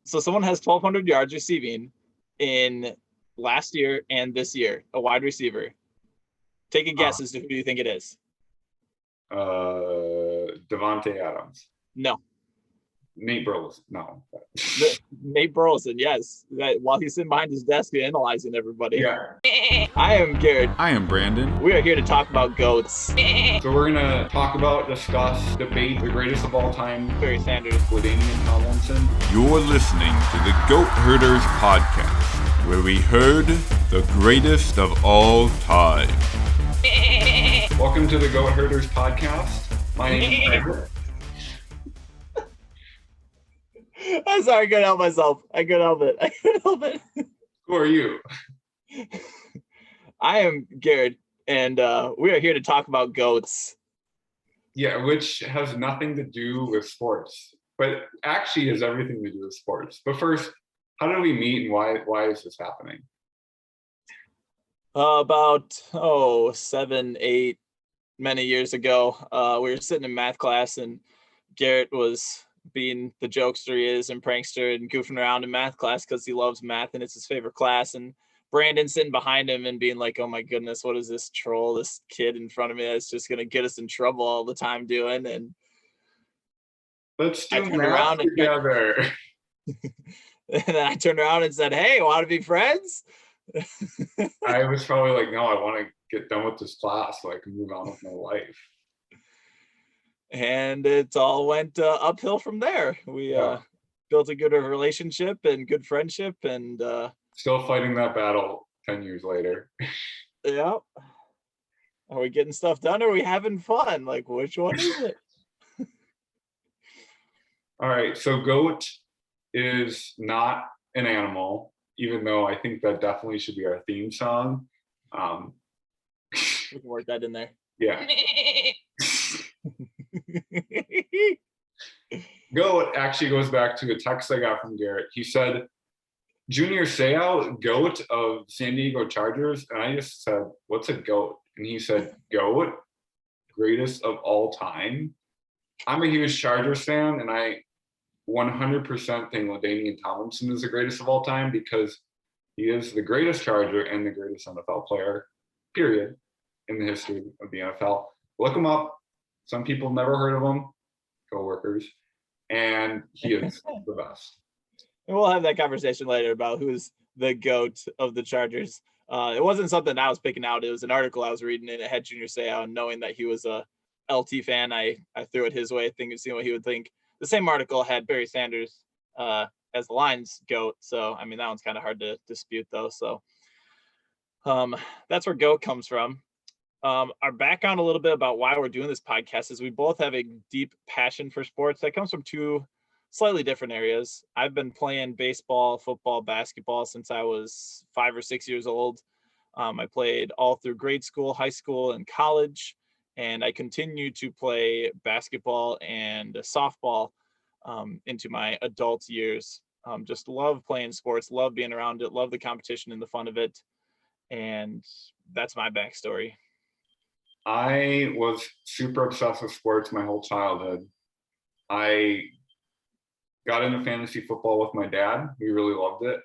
So someone has 1,200 yards receiving in last year and this year, a wide receiver. Take a guess as to who you think it is. Devontae Adams. No. Nate Burleson. No. Nate Burleson, yes. While he's sitting behind his desk analyzing everybody. Yeah. I am Garrett. I am Brandon. We are here to talk about GOATs. So we're going to talk about, discuss, debate the greatest of all time. Barry Sanders. LaDainian Tomlinson. You're listening to the Goat Herders podcast, where we herd the greatest of all time. Welcome to the Goat Herders podcast. My name is Brandon. I'm sorry, I couldn't help myself. I couldn't help it. Who are you? I am Garrett, and we are here to talk about GOATs. Yeah, which has nothing to do with sports, but actually has everything to do with sports. But first, how did we meet and why is this happening? About 7, 8, many years ago, we were sitting in math class, and Garrett was being the jokester he is and prankster and goofing around in math class because he loves math and it's his favorite class. And Brandon sitting behind him and being like, oh my goodness, what is this troll, this kid in front of me that's just going to get us in trouble all the time doing? And let's do math together. And then I turned around and said, hey, want to be friends? I was probably like, no, I want to get done with this class so I can move on with my life. And it all went uphill from there. We built a good relationship and good friendship, and still fighting that battle 10 years later. Yeah. Are we getting stuff done or are we having fun? Like, which one is it? All right. So goat is not an animal, even though I think that definitely should be our theme song. We can work that in there. Yeah. Goat actually goes back to a text I got from Garrett. He said, Junior Seau, GOAT of San Diego Chargers. And I just said, what's a GOAT? And he said, GOAT, greatest of all time. I'm a huge Chargers fan, and I 100% think LaDainian Tomlinson is the greatest of all time because he is the greatest Charger and the greatest NFL player, period, in the history of the NFL. Look him up. Some people have never heard of him, coworkers, and he is the best. And we'll have that conversation later about who's the GOAT of the Chargers. It wasn't something I was picking out. It was an article I was reading, and it had Junior Seau, and knowing that he was a LT fan, I threw it his way, thinking, seeing what he would think. The same article had Barry Sanders as the Lions GOAT. So, I mean, that one's kind of hard to dispute, though. So that's where GOAT comes from. Our background a little bit about why we're doing this podcast is we both have a deep passion for sports that comes from two slightly different areas. I've been playing baseball, football, basketball since I was 5 or 6 years old. I played all through grade school, high school, and college, and I continue to play basketball and softball into my adult years. Just love playing sports, love being around it, love the competition and the fun of it, and that's my backstory. I was super obsessed with sports my whole childhood. I got into fantasy football with my dad. We really loved it.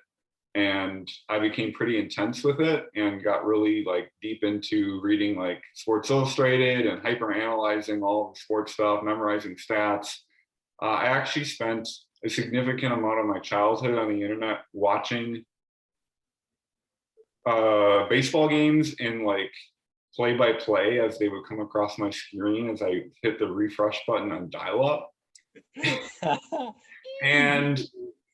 And I became pretty intense with it and got really deep into reading Sports Illustrated and hyper analyzing all the sports stuff, memorizing stats. I actually spent a significant amount of my childhood on the internet watching baseball games and play-by-play as they would come across my screen as I hit the refresh button on dial-up. and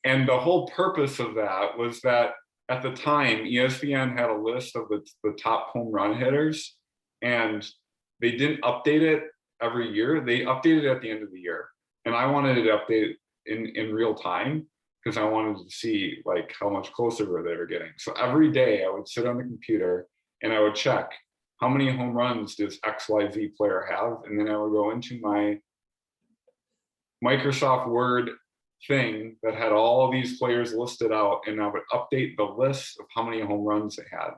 the whole purpose of that was that at the time, ESPN had a list of the top home run hitters, and they didn't update it every year. They updated it at the end of the year. And I wanted it updated in real time because I wanted to see how much closer they were getting. So every day I would sit on the computer and I would check, how many home runs does XYZ player have? And then I would go into my Microsoft Word thing that had all these players listed out, and I would update the list of how many home runs they had.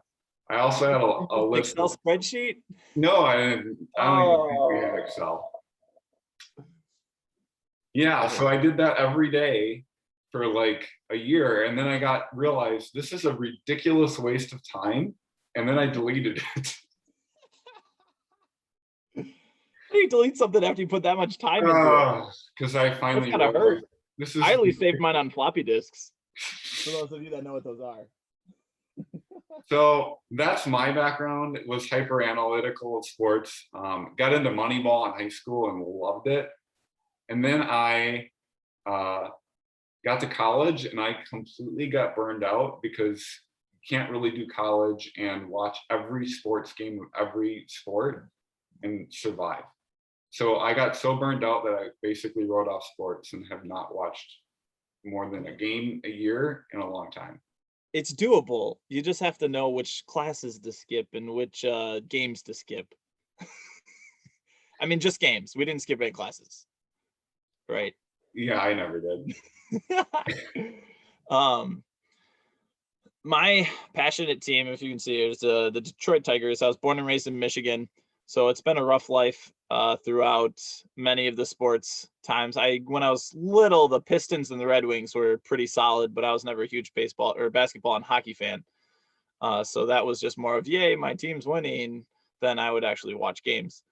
I also had a list. Excel spreadsheet? No, I didn't. I don't even think we had Excel. Yeah, so I did that every day for like a year, and then I realized this is a ridiculous waste of time, and then I deleted it. How do you delete something after you put that much time into it? Because I finally That's gotta hurt. realized this is. I at least saved mine on floppy disks. For those of you that know what those are. So that's my background. It was hyper analytical of sports. Got into Moneyball in high school and loved it. And then I got to college and I completely got burned out because you can't really do college and watch every sports game of every sport and survive. So I got so burned out that I basically wrote off sports and have not watched more than a game a year in a long time. It's doable. You just have to know which classes to skip and which games to skip. I mean, just games. We didn't skip any classes, right? Yeah, I never did. My passionate team, if you can see, is the Detroit Tigers. I was born and raised in Michigan, so it's been a rough life throughout many of the sports times. When I was little, the Pistons and the Red Wings were pretty solid, but I was never a huge baseball or basketball and hockey fan. So that was just more of, yay, my team's winning, than I would actually watch games.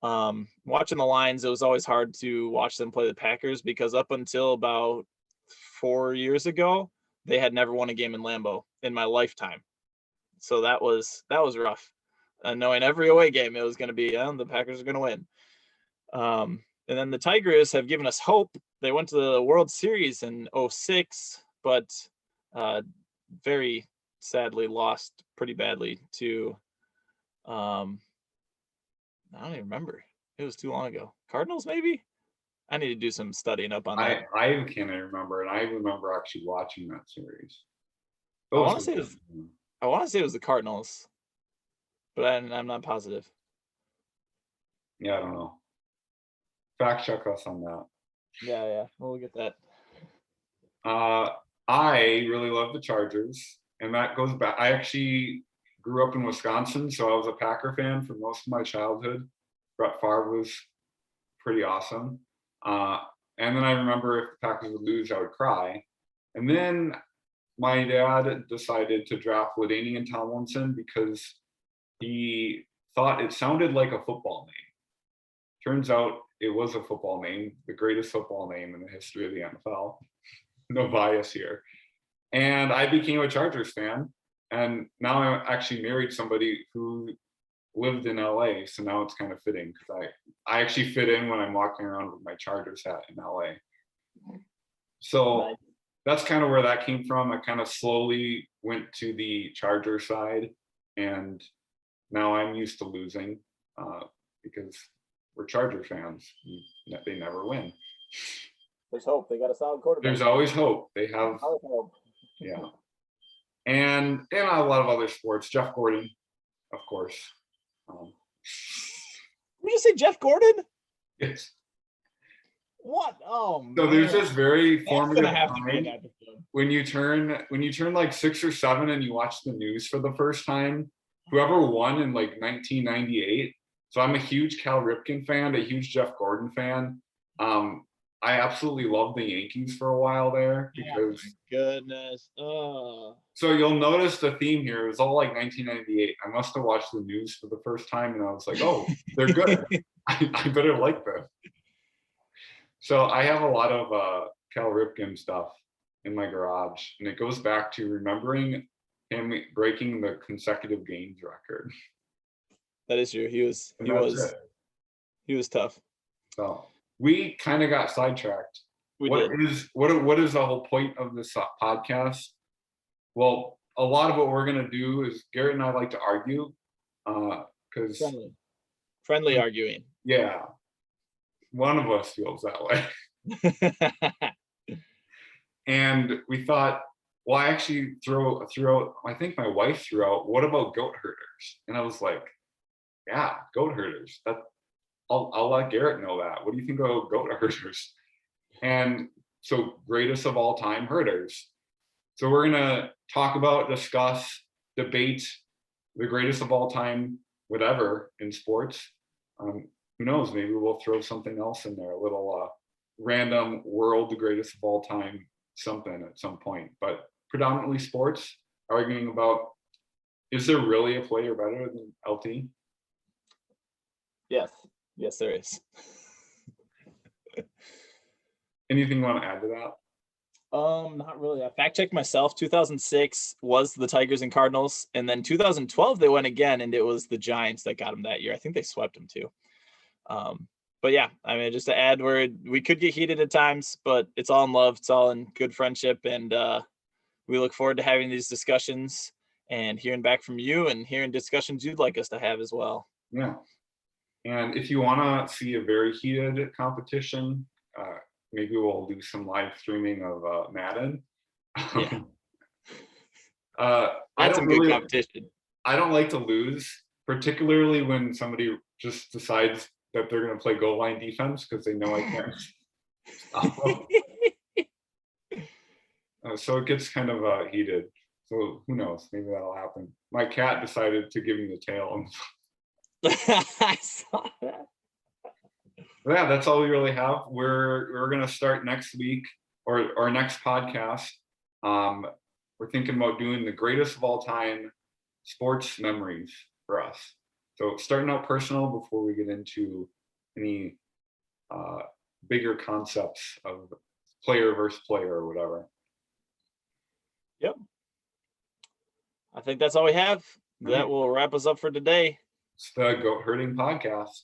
Watching the Lions, it was always hard to watch them play the Packers because up until about 4 years ago, they had never won a game in Lambeau in my lifetime. So that was rough. Knowing every away game, it was going to be, the Packers are going to win. And then the Tigers have given us hope. They went to the World Series in 2006, but very sadly lost pretty badly to, I don't even remember. It was too long ago. Cardinals, maybe? I need to do some studying up on that. I can't even remember, and I remember actually watching that series. I want to say it was the Cardinals, but I'm not positive. Yeah, I don't know. Fact check us on that. Yeah, we'll get that. I really love the Chargers, and that goes back. I actually grew up in Wisconsin, so I was a Packer fan for most of my childhood. Brett Favre was pretty awesome. And then I remember if the Packers would lose, I would cry. And then my dad decided to draft LaDainian Tomlinson because he thought it sounded like a football name. Turns out it was a football name, the greatest football name in the history of the NFL. No bias here. And I became a Chargers fan. And now I actually married somebody who lived in LA. So now it's kind of fitting because I actually fit in when I'm walking around with my Chargers hat in LA. So that's kind of where that came from. I kind of slowly went to the Charger side, and now I'm used to losing because we're Charger fans. They never win. There's hope. They got a solid quarterback. There's always hope. They have, yeah. And a lot of other sports. Jeff Gordon, of course. Did you say Jeff Gordon? Yes. What? Oh man. So there's this very That's formative gonna have to be an time episode. when you turn like 6 or 7 and you watch the news for the first time. Whoever won in like 1998. So I'm a huge Cal Ripken fan, a huge Jeff Gordon fan. I absolutely loved the Yankees for a while there because Goodness. so you'll notice the theme here. It was all like 1998. I must have watched the news for the first time and I was like, oh, they're good. I better like them. So I have a lot of Cal Ripken stuff in my garage, and it goes back to remembering him breaking the consecutive games record. That is true. He was tough. So we kind of got sidetracked. What is the whole point of this podcast? Well, a lot of what we're gonna do is Garrett and I like to argue, because friendly arguing. Yeah, one of us feels that way. And we thought, well, I actually threw out, I think my wife threw out, what about goat herders? And I was like, yeah, goat herders. I'll let Garrett know that. What do you think about goat herders? And so greatest of all time herders. So we're gonna talk about, discuss, debate the greatest of all time, whatever in sports. Who knows? Maybe we'll throw something else in there, a little random world, the greatest of all time something at some point, but predominantly sports, arguing about, is there really a player better than LT? Yes, there is. Anything you want to add to that? Not really. I fact checked myself. 2006 was the Tigers and Cardinals, and then 2012 they went again, and it was the Giants that got them that year. I think they swept them too. But yeah, I mean, just to add, we could get heated at times, but it's all in love. It's all in good friendship, and we look forward to having these discussions and hearing back from you and hearing discussions you'd like us to have as well. Yeah. And if you want to see a very heated competition, maybe we'll do some live streaming of Madden. Yeah. That's some good competition. I don't like to lose, particularly when somebody just decides that they're going to play goal line defense because they know I can't stop them. So it gets kind of heated. So who knows? Maybe that'll happen. My cat decided to give me the tail. I saw that. Yeah, that's all we really have. We're gonna start next week or our next podcast. We're thinking about doing the greatest of all time sports memories for us. So starting out personal before we get into any bigger concepts of player versus player or whatever. Yep. I think that's all we have. That will wrap us up for today. It's the Goat Herding Podcast.